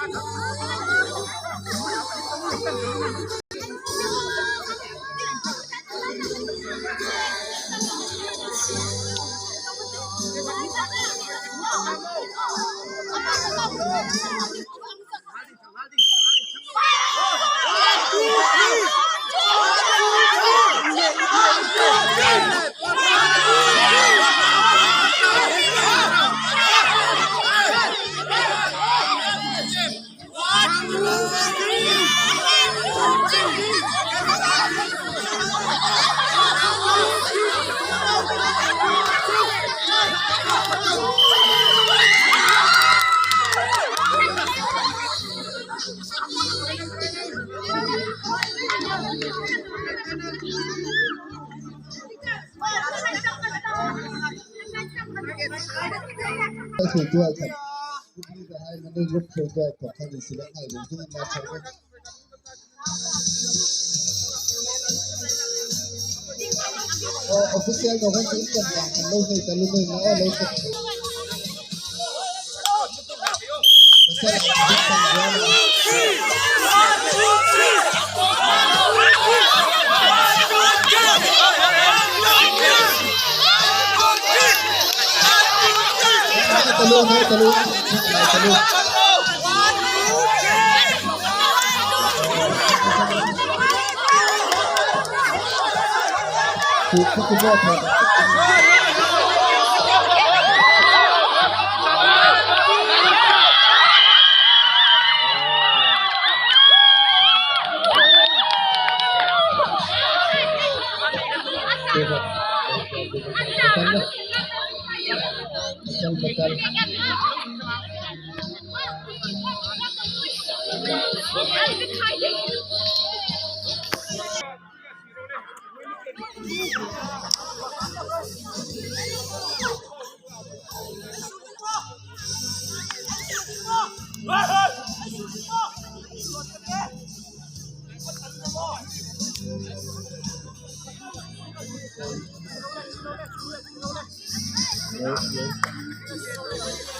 ถูกด้วยครับที่จะให้มันได้ยกโครงด้วยของทางศิลป์ไทยหรือที่มันมาใช้official no kan tin kan kan lo sai talu mai na lo sai talu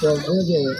Còn cái gì nữa?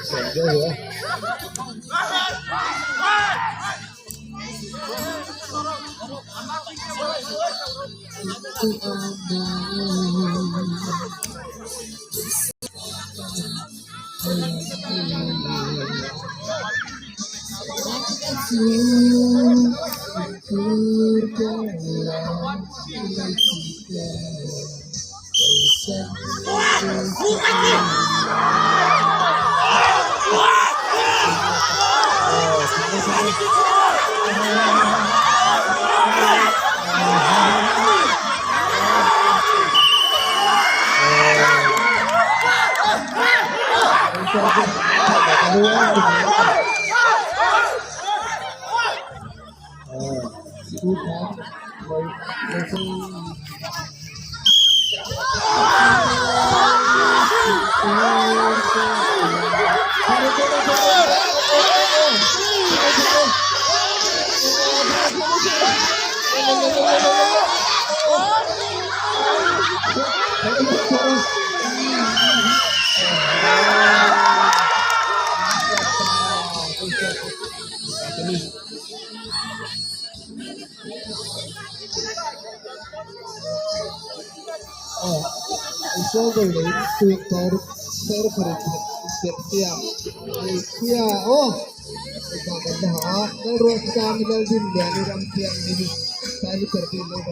Shoulder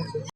to